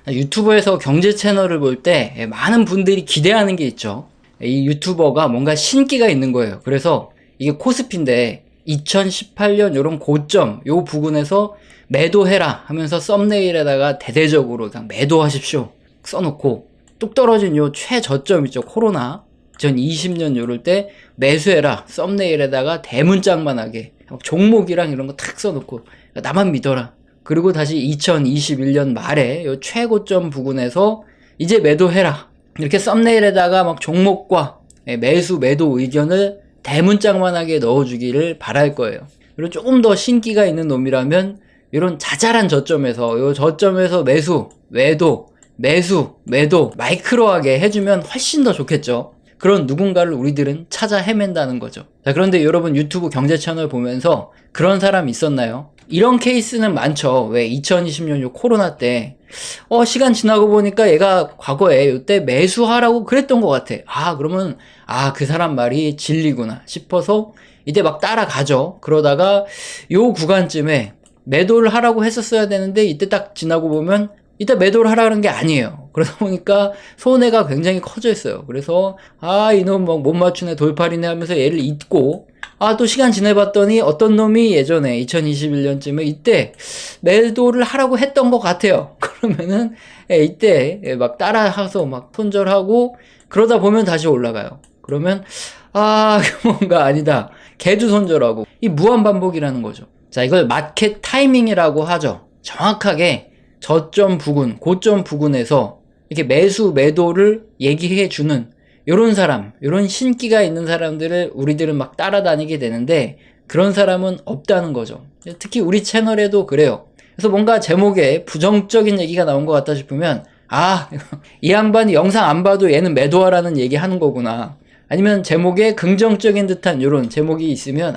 유튜브에서 경제 채널을 볼 때 많은 분들이 기대하는 게 있죠. 이 유튜버가 뭔가 신기가 있는 거예요. 그래서 이게 코스피인데 2018년 요런 고점 요 부근에서 매도해라 하면서 썸네일에다가 대대적으로 그냥 매도하십시오 써놓고, 뚝 떨어진 요 최저점 있죠, 코로나 2020년 요럴 때 매수해라 썸네일에다가 대문짝만하게 종목이랑 이런 거 탁 써놓고 나만 믿어라. 그리고 다시 2021년 말에 요 최고점 부근에서 이제 매도해라 이렇게 썸네일에다가 막 종목과 매수 매도 의견을 대문짝만하게 넣어주기를 바랄 거예요. 그리고 조금 더 신기가 있는 놈이라면 이런 자잘한 저점에서 요 저점에서 매수 매도 마이크로하게 해주면 훨씬 더 좋겠죠. 그런 누군가를 우리들은 찾아 헤맨다는 거죠. 자, 그런데 여러분 유튜브 경제 채널 보면서 그런 사람 있었나요? 이런 케이스는 많죠. 왜 2020년 요 코로나 때 시간 지나고 보니까 얘가 과거에 요때 매수하라고 그랬던 것 같아. 그러면 그 사람 말이 진리구나 싶어서 이때 막 따라가죠. 그러다가 요 구간쯤에 매도를 하라고 했었어야 되는데 이때 딱 지나고 보면 이때 매도를 하라는 게 아니에요. 그러다 보니까 손해가 굉장히 커져 있어요. 그래서 이놈 막 못 맞추네 돌팔이네 하면서 얘를 잊고, 또 시간 지내봤더니 어떤 놈이 예전에 2021년쯤에 이때 매도를 하라고 했던 것 같아요. 그러면은 이때 막 따라해서 막 손절하고 그러다 보면 다시 올라가요. 그러면 뭔가 아니다. 걔도 손절하고, 이 무한 반복이라는 거죠. 자, 이걸 마켓 타이밍이라고 하죠. 정확하게 저점 부근, 고점 부근에서 이렇게 매수 매도를 얘기해 주는 요런 사람, 요런 신기가 있는 사람들을 우리들은 막 따라다니게 되는데 그런 사람은 없다는 거죠. 특히 우리 채널에도 그래요. 그래서 뭔가 제목에 부정적인 얘기가 나온 것 같다 싶으면 이 양반이 영상 안 봐도 얘는 매도하라는 얘기 하는 거구나. 아니면 제목에 긍정적인 듯한 요런 제목이 있으면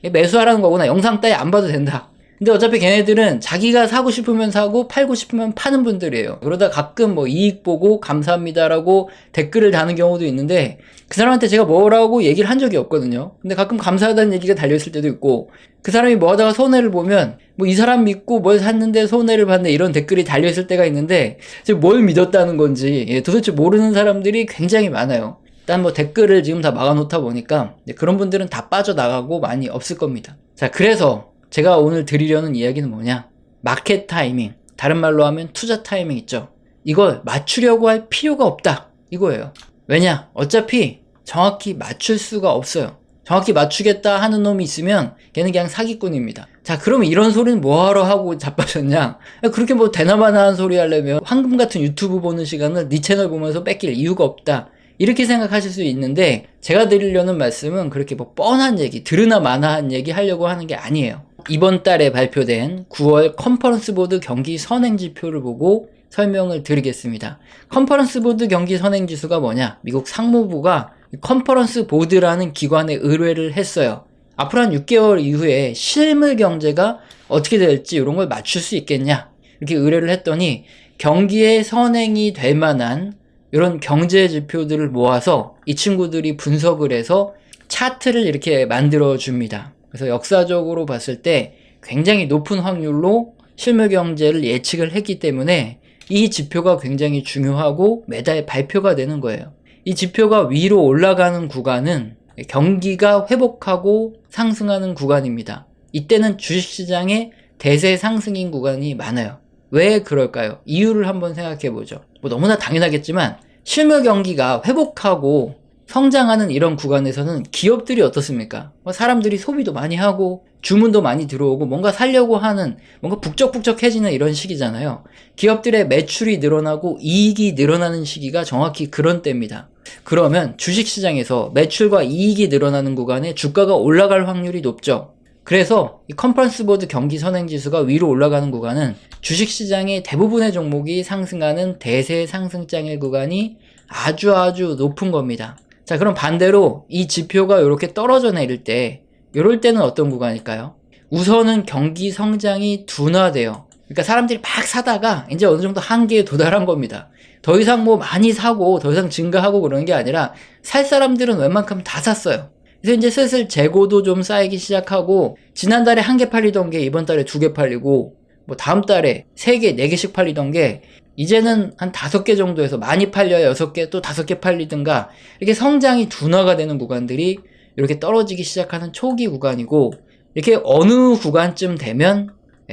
얘 매수하라는 거구나. 영상 따위 안 봐도 된다. 근데 어차피 걔네들은 자기가 사고 싶으면 사고 팔고 싶으면 파는 분들이에요. 그러다 가끔 이익 보고 감사합니다라고 댓글을 다는 경우도 있는데 그 사람한테 제가 뭐라고 얘기를 한 적이 없거든요. 근데 가끔 감사하다는 얘기가 달려있을 때도 있고, 그 사람이 뭐 하다가 손해를 보면 이 사람 믿고 뭘 샀는데 손해를 봤네 이런 댓글이 달려있을 때가 있는데 지금 뭘 믿었다는 건지 도대체 모르는 사람들이 굉장히 많아요. 일단 댓글을 지금 다 막아놓다 보니까 그런 분들은 다 빠져나가고 많이 없을 겁니다. 자, 그래서 제가 오늘 드리려는 이야기는 뭐냐? 마켓 타이밍, 다른 말로 하면 투자 타이밍 있죠. 이걸 맞추려고 할 필요가 없다 이거예요. 왜냐? 어차피 정확히 맞출 수가 없어요. 정확히 맞추겠다 하는 놈이 있으면 걔는 그냥 사기꾼입니다. 자, 그러면 이런 소리는 뭐하러 하고 자빠졌냐? 그렇게 대나마나한 소리 하려면 황금 같은 유튜브 보는 시간을 네 채널 보면서 뺏길 이유가 없다 이렇게 생각하실 수 있는데, 제가 드리려는 말씀은 그렇게 뻔한 얘기, 들으나 마나한 얘기 하려고 하는 게 아니에요. 이번 달에 발표된 9월 컨퍼런스 보드 경기 선행 지표를 보고 설명을 드리겠습니다. 컨퍼런스 보드 경기 선행 지수가 뭐냐? 미국 상무부가 컨퍼런스 보드라는 기관에 의뢰를 했어요. 앞으로 한 6개월 이후에 실물 경제가 어떻게 될지 이런 걸 맞출 수 있겠냐? 이렇게 의뢰를 했더니 경기에 선행이 될 만한 이런 경제 지표들을 모아서 이 친구들이 분석을 해서 차트를 이렇게 만들어 줍니다. 그래서 역사적으로 봤을 때 굉장히 높은 확률로 실물 경제를 예측을 했기 때문에 이 지표가 굉장히 중요하고 매달 발표가 되는 거예요. 이 지표가 위로 올라가는 구간은 경기가 회복하고 상승하는 구간입니다. 이때는 주식시장의 대세 상승인 구간이 많아요. 왜 그럴까요? 이유를 한번 생각해 보죠. 너무나 당연하겠지만 실물 경기가 회복하고 성장하는 이런 구간에서는 기업들이 어떻습니까? 사람들이 소비도 많이 하고 주문도 많이 들어오고 뭔가 사려고 하는, 뭔가 북적북적해지는 이런 시기잖아요. 기업들의 매출이 늘어나고 이익이 늘어나는 시기가 정확히 그런 때입니다. 그러면 주식시장에서 매출과 이익이 늘어나는 구간에 주가가 올라갈 확률이 높죠. 그래서 이 컨퍼런스 보드 경기 선행 지수가 위로 올라가는 구간은 주식시장의 대부분의 종목이 상승하는 대세 상승장의 구간이 아주 높은 겁니다. 자, 그럼 반대로 이 지표가 이렇게 떨어져 내릴 때, 이럴 때는 어떤 구간일까요? 우선은 경기 성장이 둔화돼요. 그러니까 사람들이 막 사다가 이제 어느 정도 한계에 도달한 겁니다. 더 이상 많이 사고 더 이상 증가하고 그러는 게 아니라 살 사람들은 웬만큼 다 샀어요. 그래서 이제 슬슬 재고도 좀 쌓이기 시작하고, 지난달에 1개 팔리던 게 이번 달에 2개 팔리고, 다음 달에 3개, 4개씩 팔리던 게 이제는 한 5개 정도에서 많이 팔려야 6개 또 5개 팔리든가 이렇게 성장이 둔화가 되는 구간들이 이렇게 떨어지기 시작하는 초기 구간이고, 이렇게 어느 구간쯤 되면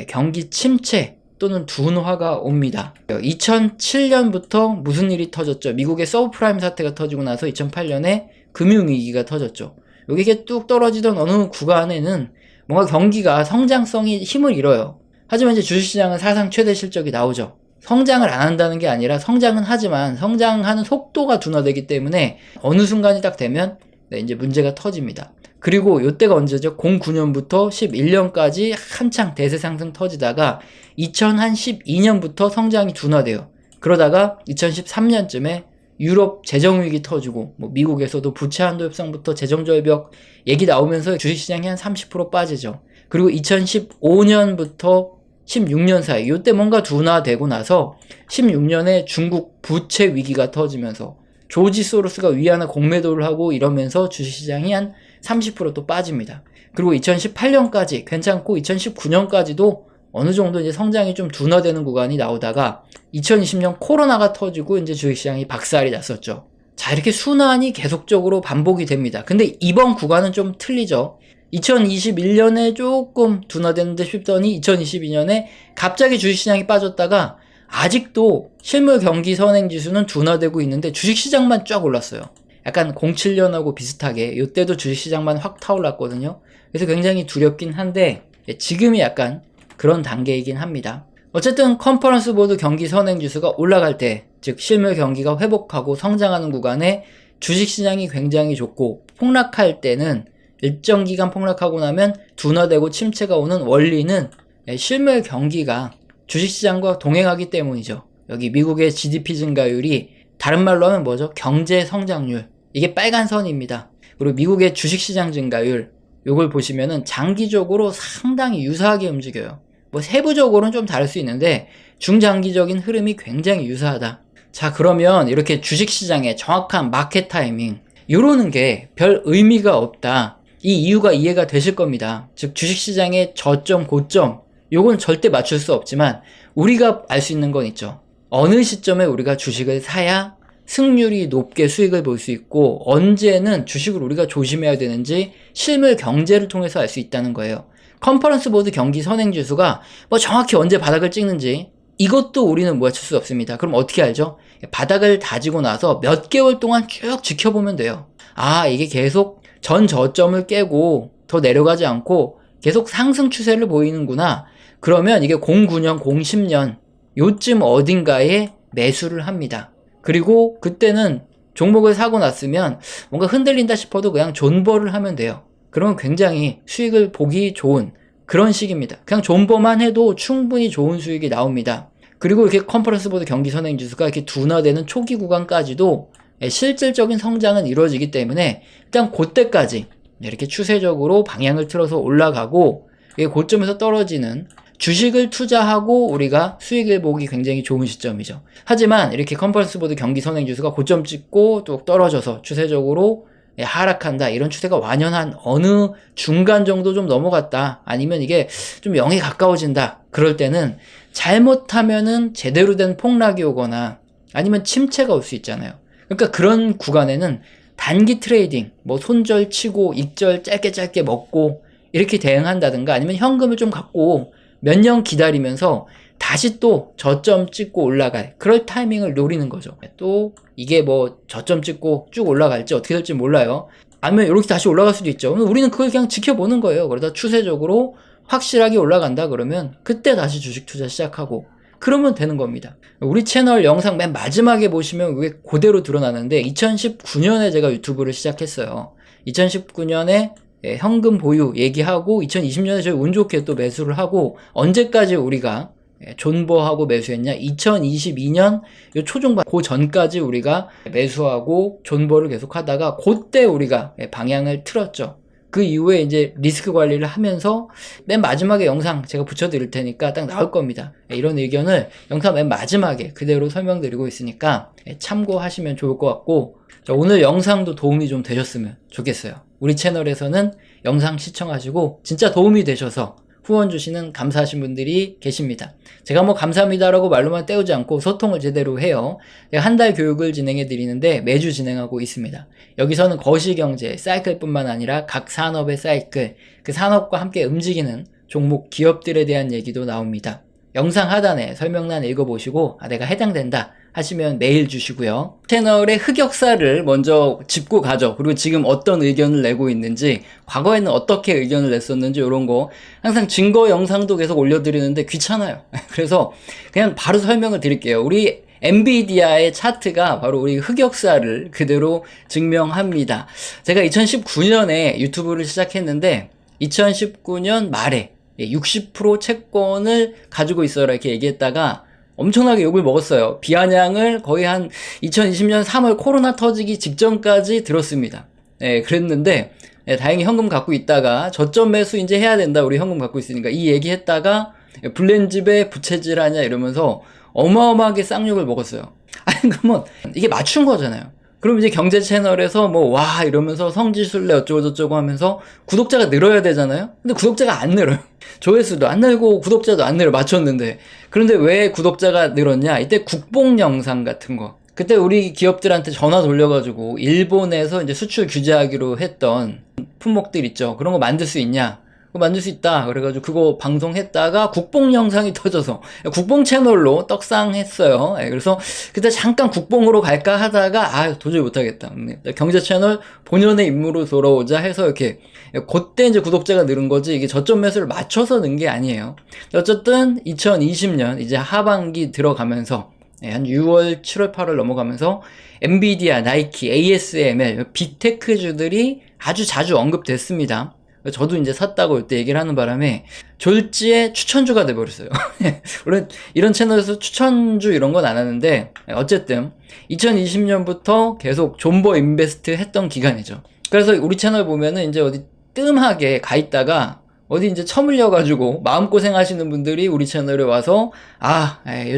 경기 침체 또는 둔화가 옵니다. 2007년부터 무슨 일이 터졌죠? 미국의 서브프라임 사태가 터지고 나서 2008년에 금융위기가 터졌죠. 여기 뚝 떨어지던 어느 구간에는 뭔가 경기가 성장성이 힘을 잃어요. 하지만 이제 주식시장은 사상 최대 실적이 나오죠. 성장을 안 한다는 게 아니라 성장은 하지만 성장하는 속도가 둔화되기 때문에 어느 순간이 딱 되면 이제 문제가 터집니다. 그리고 이때가 언제죠? 09년부터 11년까지 한창 대세 상승 터지다가 2012년부터 성장이 둔화돼요. 그러다가 2013년쯤에 유럽 재정위기 터지고, 미국에서도 부채 한도 협상부터 재정절벽 얘기 나오면서 주식시장이 한 30% 빠지죠. 그리고 2015년부터 16년 사이, 이때 뭔가 둔화되고 나서 16년에 중국 부채 위기가 터지면서 조지 소로스가 위안화 공매도를 하고 이러면서 주식시장이 한 30% 빠집니다. 그리고 2018년까지 괜찮고 2019년까지도 어느 정도 이제 성장이 좀 둔화되는 구간이 나오다가 2020년 코로나가 터지고 이제 주식시장이 박살이 났었죠. 자, 이렇게 순환이 계속적으로 반복이 됩니다. 근데 이번 구간은 좀 틀리죠. 2021년에 조금 둔화됐는데 싶더니 2022년에 갑자기 주식시장이 빠졌다가 아직도 실물 경기 선행지수는 둔화되고 있는데 주식시장만 쫙 올랐어요. 약간 07년하고 비슷하게 이때도 주식시장만 확 타올랐거든요. 그래서 굉장히 두렵긴 한데 지금이 약간 그런 단계이긴 합니다. 어쨌든 컨퍼런스 보드 경기 선행지수가 올라갈 때, 즉 실물 경기가 회복하고 성장하는 구간에 주식시장이 굉장히 좋고, 폭락할 때는 일정 기간 폭락하고 나면 둔화되고 침체가 오는 원리는 실물 경기가 주식시장과 동행하기 때문이죠. 여기 미국의 GDP 증가율이 다른 말로 하면 뭐죠? 경제 성장률. 이게 빨간 선입니다. 그리고 미국의 주식시장 증가율, 요걸 보시면은 장기적으로 상당히 유사하게 움직여요. 세부적으로는 좀 다를 수 있는데 중장기적인 흐름이 굉장히 유사하다. 자, 그러면 이렇게 주식시장의 정확한 마켓 타이밍, 요러는 게 별 의미가 없다. 이 이유가 이해가 되실 겁니다. 즉 주식시장의 저점, 고점, 요건 절대 맞출 수 없지만 우리가 알 수 있는 건 있죠. 어느 시점에 우리가 주식을 사야 승률이 높게 수익을 볼 수 있고, 언제는 주식을 우리가 조심해야 되는지 실물 경제를 통해서 알 수 있다는 거예요. 컨퍼런스 보드 경기 선행지수가 정확히 언제 바닥을 찍는지 이것도 우리는 맞출 수 없습니다. 그럼 어떻게 알죠? 바닥을 다지고 나서 몇 개월 동안 쭉 지켜보면 돼요. 아, 이게 계속 전 저점을 깨고 더 내려가지 않고 계속 상승 추세를 보이는구나. 그러면 이게 09년, 010년 요쯤 어딘가에 매수를 합니다. 그리고 그때는 종목을 사고 났으면 뭔가 흔들린다 싶어도 그냥 존버를 하면 돼요. 그러면 굉장히 수익을 보기 좋은 그런 시기입니다. 그냥 존버만 해도 충분히 좋은 수익이 나옵니다. 그리고 이렇게 컨퍼런스 보드 경기 선행지수가 이렇게 둔화되는 초기 구간까지도 실질적인 성장은 이루어지기 때문에 일단 그때까지 이렇게 추세적으로 방향을 틀어서 올라가고, 고점에서 떨어지는 주식을 투자하고 우리가 수익을 보기 굉장히 좋은 시점이죠. 하지만 이렇게 컨퍼런스 보드 경기 선행지수가 고점 찍고 또 떨어져서 추세적으로 하락한다, 이런 추세가 완연한 어느 중간 정도 좀 넘어갔다, 아니면 이게 좀 0에 가까워진다, 그럴 때는 잘못하면은 제대로 된 폭락이 오거나 아니면 침체가 올 수 있잖아요. 그러니까 그런 구간에는 단기 트레이딩, 손절 치고 익절 짧게 먹고 이렇게 대응한다든가, 아니면 현금을 좀 갖고 몇 년 기다리면서 다시 또 저점 찍고 올라갈 그럴 타이밍을 노리는 거죠. 또 이게 저점 찍고 쭉 올라갈지 어떻게 될지 몰라요. 아니면 이렇게 다시 올라갈 수도 있죠. 우리는 그걸 그냥 지켜보는 거예요. 그러다 추세적으로 확실하게 올라간다 그러면 그때 다시 주식 투자 시작하고, 그러면 되는 겁니다. 우리 채널 영상 맨 마지막에 보시면 그게 그대로 드러나는데, 2019년에 제가 유튜브를 시작했어요. 2019년에 현금 보유 얘기하고 2020년에 저희 운 좋게 또 매수를 하고, 언제까지 우리가 존버하고 매수했냐? 2022년 요 초중반 그 전까지 우리가 매수하고 존버를 계속 하다가 그때 우리가 방향을 틀었죠. 그 이후에 이제 리스크 관리를 하면서 맨 마지막에 영상 제가 붙여드릴 테니까 딱 나올 겁니다. 이런 의견을 영상 맨 마지막에 그대로 설명드리고 있으니까 참고하시면 좋을 것 같고, 오늘 영상도 도움이 좀 되셨으면 좋겠어요. 우리 채널에서는 영상 시청하시고 진짜 도움이 되셔서 후원 주시는 감사하신 분들이 계십니다. 제가 뭐 감사합니다라고 말로만 때우지 않고 소통을 제대로 해요. 제가 한 달 교육을 진행해 드리는데 매주 진행하고 있습니다. 여기서는 거시경제, 사이클뿐만 아니라 각 산업의 사이클, 그 산업과 함께 움직이는 종목 기업들에 대한 얘기도 나옵니다. 영상 하단에 설명란 읽어보시고 내가 해당된다 하시면 메일 주시고요. 채널의 흑역사를 먼저 짚고 가죠. 그리고 지금 어떤 의견을 내고 있는지, 과거에는 어떻게 의견을 냈었는지 이런 거 항상 증거 영상도 계속 올려드리는데 귀찮아요. 그래서 그냥 바로 설명을 드릴게요. 우리 엔비디아의 차트가 바로 우리 흑역사를 그대로 증명합니다. 제가 2019년에 유튜브를 시작했는데 2019년 말에 60% 채권을 가지고 있어라 이렇게 얘기했다가 엄청나게 욕을 먹었어요. 비아냥을 거의 한 2020년 3월 코로나 터지기 직전까지 들었습니다. 그랬는데 다행히 현금 갖고 있다가 저점 매수 이제 해야 된다. 우리 현금 갖고 있으니까 이 얘기했다가 블렌집에 부채질 하냐 이러면서 어마어마하게 쌍욕을 먹었어요. 아니 그러면 이게 맞춘 거잖아요. 그럼 이제 경제 채널에서 뭐 와 이러면서 성지순례 어쩌고저쩌고 하면서 구독자가 늘어야 되잖아요. 근데 구독자가 안 늘어요. 조회수도 안 늘고 구독자도 안 늘어. 맞췄는데. 그런데 왜 구독자가 늘었냐? 이때 국뽕 영상 같은 거. 그때 우리 기업들한테 전화 돌려가지고 일본에서 이제 수출 규제하기로 했던 품목들 있죠. 그런 거 만들 수 있냐? 그거 만들 수 있다. 그래가지고 그거 방송했다가 국뽕 영상이 터져서 국뽕 채널로 떡상했어요. 그래서 그때 잠깐 국뽕으로 갈까 하다가 도저히 못하겠다. 경제 채널 본연의 임무로 돌아오자 해서 이렇게 그때 이제 구독자가 늘은 거지 이게 저점 매수를 맞춰서 는 게 아니에요. 어쨌든 2020년 이제 하반기 들어가면서 한 6월, 7월, 8월 넘어가면서 엔비디아, 나이키, ASML, 빅테크주들이 아주 자주 언급됐습니다. 저도 이제 샀다고 이때 얘기를 하는 바람에 졸지에 추천주가 돼버렸어요. 물론 이런 채널에서 추천주 이런 건 안 하는데 어쨌든 2020년부터 계속 존버 인베스트 했던 기간이죠. 그래서 우리 채널 보면은 이제 어디 뜸하게 가 있다가 어디 이제 처물려가지고 마음고생 하시는 분들이 우리 채널에 와서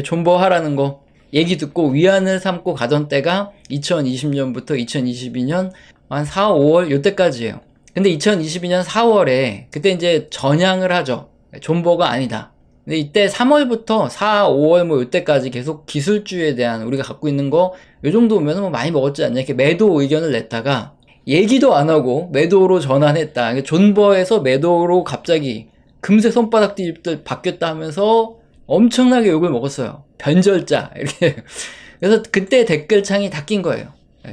존버 하라는 거 얘기 듣고 위안을 삼고 가던 때가 2020년부터 2022년 한 4, 5월 요때까지예요. 근데 2022년 4월에 그때 이제 전향을 하죠. 존버가 아니다. 근데 이때 3월부터 4, 5월 뭐 이때까지 계속 기술주에 대한 우리가 갖고 있는 거 요 정도면 뭐 많이 먹었지 않냐 이렇게 매도 의견을 냈다가 얘기도 안 하고 매도로 전환했다. 존버에서 매도로 갑자기 금세 손바닥 뒤집듯 바뀌었다 하면서 엄청나게 욕을 먹었어요. 변절자 이렇게. 그래서 그때 댓글창이 다 낀 거예요.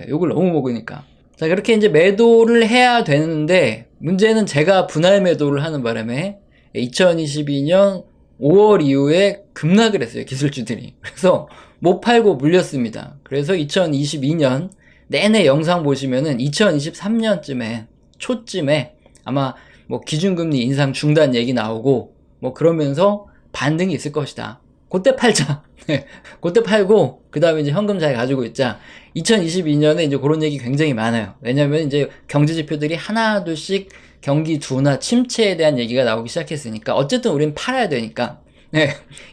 욕을 너무 먹으니까. 자, 그렇게 이제 매도를 해야 되는데, 문제는 제가 분할 매도를 하는 바람에, 2022년 5월 이후에 급락을 했어요, 기술주들이. 그래서 못 팔고 물렸습니다. 그래서 2022년 내내 영상 보시면은 2023년쯤에, 초쯤에 아마 뭐 기준금리 인상 중단 얘기 나오고, 뭐 그러면서 반등이 있을 것이다. 그때 팔자. 그때 팔고, 그 다음에 이제 현금 잘 가지고 있자. 2022년에 이제 그런 얘기 굉장히 많아요. 왜냐면 이제 경제 지표들이 하나, 둘씩 경기 둔화, 침체에 대한 얘기가 나오기 시작했으니까. 어쨌든 우리는 팔아야 되니까.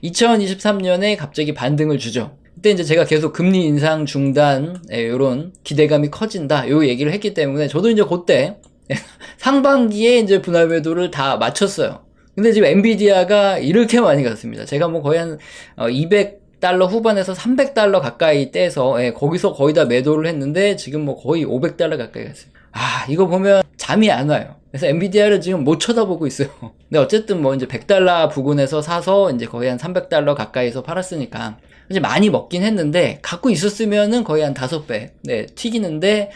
2023년에 갑자기 반등을 주죠. 그때 이제 제가 계속 금리 인상 중단, 요런 기대감이 커진다. 요 얘기를 했기 때문에 저도 이제 그때 상반기에 이제 분할 매도를 다 마쳤어요. 근데 지금 엔비디아가 이렇게 많이 갔습니다. 제가 뭐 거의 한 200달러 후반에서 300달러 가까이 떼서 거기서 거의 다 매도를 했는데 지금 뭐 거의 500달러 가까이 갔어요. 이거 보면 잠이 안 와요. 그래서 엔비디아를 지금 못 쳐다보고 있어요. 근데 어쨌든 뭐 이제 100달러 부근에서 사서 이제 거의 한 300달러 가까이서 팔았으니까 이제 많이 먹긴 했는데 갖고 있었으면은 거의 한 5배 튀기는데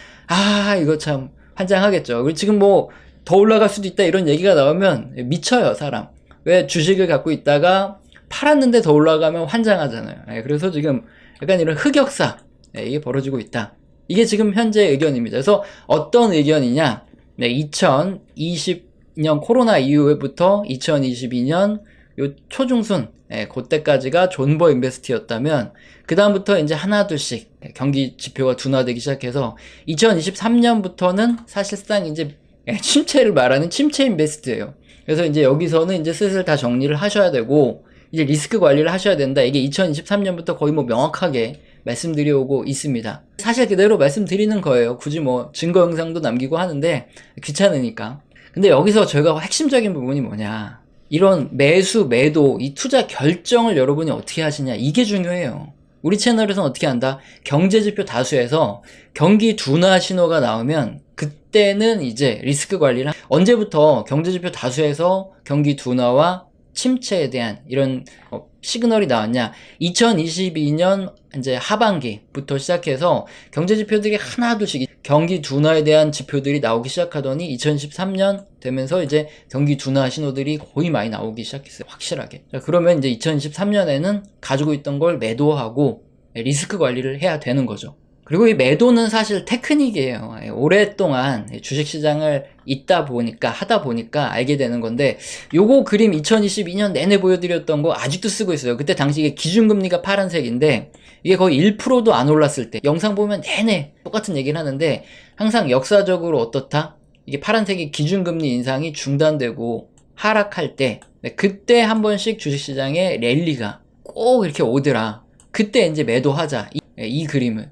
이거 참 환장하겠죠. 그리고 지금 뭐 더 올라갈 수도 있다 이런 얘기가 나오면 미쳐요 사람. 왜 주식을 갖고 있다가 팔았는데 더 올라가면 환장하잖아요. 그래서 지금 약간 이런 흑역사 이게 벌어지고 있다. 이게 지금 현재 의견입니다. 그래서 어떤 의견이냐 2020년 코로나 이후부터 2022년 요 초중순 그때까지가 존버 인베스트였다면 그 다음부터 이제 하나 둘씩 경기 지표가 둔화되기 시작해서 2023년부터는 사실상 이제 침체를 말하는 침체 인베스트예요. 그래서 이제 여기서는 이제 슬슬 다 정리를 하셔야 되고 이제 리스크 관리를 하셔야 된다. 이게 2023년부터 거의 뭐 명확하게 말씀드려오고 있습니다. 사실 그대로 말씀드리는 거예요. 굳이 뭐 증거 영상도 남기고 하는데 귀찮으니까. 근데 여기서 저희가 핵심적인 부분이 뭐냐? 이런 매수, 매도, 이 투자 결정을 여러분이 어떻게 하시냐, 이게 중요해요. 우리 채널에서는 어떻게 한다? 경제지표 다수에서 경기 둔화 신호가 나오면 그때는 이제 리스크 관리를 언제부터 경제지표 다수에서 경기 둔화와 침체에 대한 이런 시그널이 나왔냐? 2022년 이제 하반기부터 시작해서 경제지표들이 하나둘씩 경기 둔화에 대한 지표들이 나오기 시작하더니 2013년 되면서 이제 경기 둔화 신호들이 거의 많이 나오기 시작했어요. 확실하게. 자, 그러면 이제 2023년에는 가지고 있던 걸 매도하고 리스크 관리를 해야 되는 거죠. 그리고 이 매도는 사실 테크닉이에요. 오랫동안 주식시장을 하다 보니까 알게 되는 건데, 요거 그림 2022년 내내 보여드렸던 거 아직도 쓰고 있어요. 그때 당시 이게 기준금리가 파란색인데, 이게 거의 1%도 안 올랐을 때, 영상 보면 내내 똑같은 얘기를 하는데, 항상 역사적으로 어떻다? 이게 파란색이 기준금리 인상이 중단되고 하락할 때, 그때 한 번씩 주식시장에 랠리가 꼭 이렇게 오더라. 그때 이제 매도하자. 이 그림을.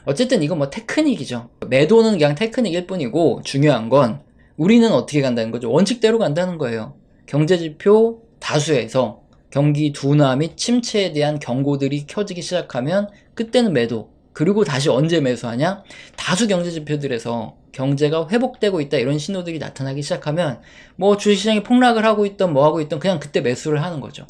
어쨌든 이건 뭐 테크닉이죠. 매도는 그냥 테크닉일 뿐이고 중요한 건 우리는 어떻게 간다는 거죠. 원칙대로 간다는 거예요. 경제지표 다수에서 경기 둔화 및 침체에 대한 경고들이 켜지기 시작하면 그때는 매도. 그리고 다시 언제 매수하냐? 다수 경제지표들에서 경제가 회복되고 있다 이런 신호들이 나타나기 시작하면 뭐 주식시장이 폭락을 하고 있던 뭐 하고 있던 그냥 그때 매수를 하는 거죠.